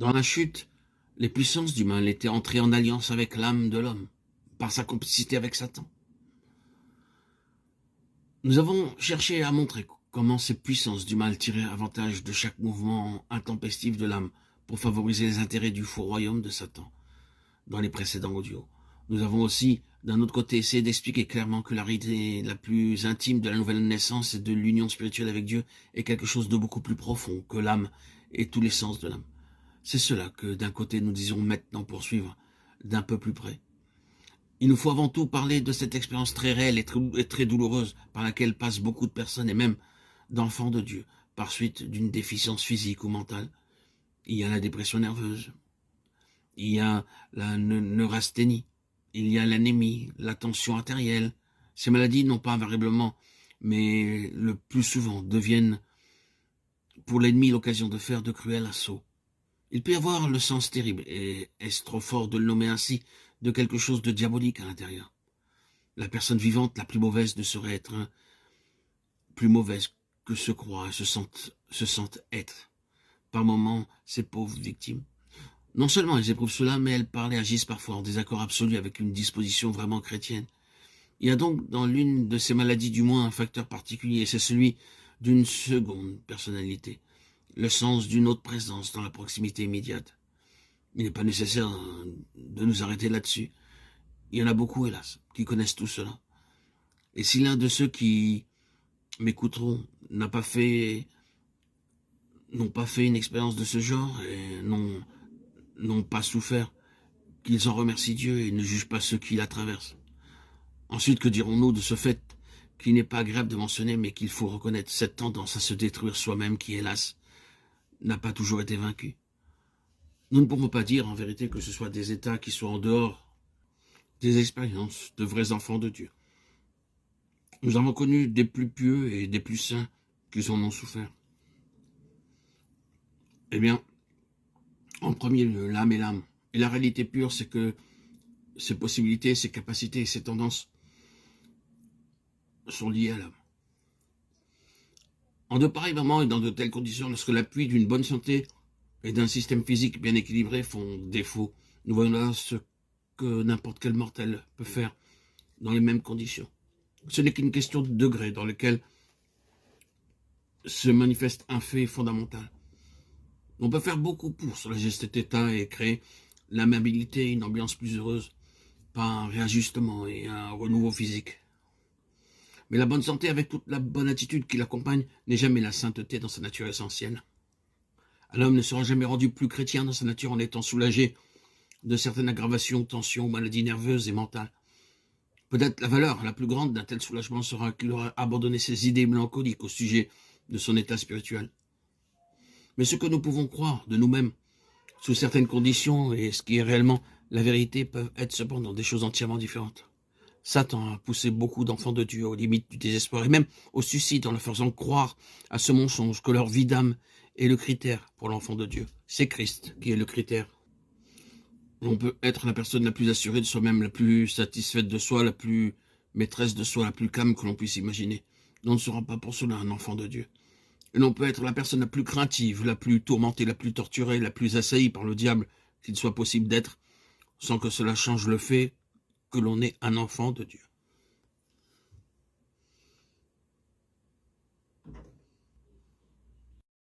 Dans la chute, les puissances du mal étaient entrées en alliance avec l'âme de l'homme, par sa complicité avec Satan. Nous avons cherché à montrer comment ces puissances du mal tiraient avantage de chaque mouvement intempestif de l'âme pour favoriser les intérêts du faux royaume de Satan dans les précédents audios. Nous avons aussi, d'un autre côté, essayé d'expliquer clairement que la réalité la plus intime de la nouvelle naissance et de l'union spirituelle avec Dieu est quelque chose de beaucoup plus profond que l'âme et tous les sens de l'âme. C'est cela que, d'un côté, nous disons maintenant poursuivre d'un peu plus près. Il nous faut avant tout parler de cette expérience très réelle et très douloureuse par laquelle passent beaucoup de personnes et même d'enfants de Dieu, par suite d'une déficience physique ou mentale. Il y a la dépression nerveuse, il y a la neurasthénie, il y a l'anémie, la tension artérielle. Ces maladies, non pas invariablement, mais le plus souvent, deviennent pour l'ennemi l'occasion de faire de cruels assauts. Il peut y avoir le sens terrible, et est-ce trop fort de le nommer ainsi, de quelque chose de diabolique à l'intérieur. La personne vivante la plus mauvaise ne saurait être plus mauvaise que se croit et se sentent être. Par moments, ces pauvres victimes. Non seulement elles éprouvent cela, mais elles parlent et agissent parfois en désaccord absolu avec une disposition vraiment chrétienne. Il y a donc dans l'une de ces maladies du moins un facteur particulier, c'est celui d'une seconde personnalité, le sens d'une autre présence dans la proximité immédiate. Il n'est pas nécessaire de nous arrêter là-dessus. Il y en a beaucoup, hélas, qui connaissent tout cela. Et si l'un de ceux qui m'écouteront n'ont pas fait une expérience de ce genre et n'ont pas souffert, qu'ils en remercient Dieu et ne jugent pas ceux qui la traversent. Ensuite, que dirons-nous de ce fait qu'il n'est pas agréable de mentionner, mais qu'il faut reconnaître cette tendance à se détruire soi-même qui, hélas, n'a pas toujours été vaincue. Nous ne pouvons pas dire en vérité que ce soit des états qui soient en dehors des expériences de vrais enfants de Dieu. Nous avons connu des plus pieux et des plus saints qui en ont souffert. Eh bien, en premier lieu, l'âme et l'âme. Et la réalité pure, c'est que ces possibilités, ces capacités et ces tendances sont liées à l'âme. En de pareils moments et dans de telles conditions, lorsque l'appui d'une bonne santé et d'un système physique bien équilibré font défaut, nous voyons là ce que n'importe quel mortel peut faire dans les mêmes conditions. Ce n'est qu'une question de degré dans lequel se manifeste un fait fondamental. On peut faire beaucoup pour soulager cet état et créer l'amabilité, une ambiance plus heureuse, par un réajustement et un renouveau physique. Mais la bonne santé, avec toute la bonne attitude qui l'accompagne, n'est jamais la sainteté dans sa nature essentielle. L'homme ne sera jamais rendu plus chrétien dans sa nature en étant soulagé de certaines aggravations, tensions, maladies nerveuses et mentales. Peut-être la valeur la plus grande d'un tel soulagement sera qu'il aura abandonné ses idées mélancoliques au sujet de son état spirituel. Mais ce que nous pouvons croire de nous-mêmes, sous certaines conditions, et ce qui est réellement la vérité, peuvent être cependant des choses entièrement différentes. Satan a poussé beaucoup d'enfants de Dieu aux limites du désespoir et même au suicide en leur faisant croire à ce mensonge que leur vie d'âme est le critère pour l'enfant de Dieu. C'est Christ qui est le critère. On peut être la personne la plus assurée de soi-même, la plus satisfaite de soi, la plus maîtresse de soi, la plus calme que l'on puisse imaginer. On ne sera pas pour cela un enfant de Dieu. Et l'on peut être la personne la plus craintive, la plus tourmentée, la plus torturée, la plus assaillie par le diable qu'il soit possible d'être, sans que cela change le fait que l'on est un enfant de Dieu.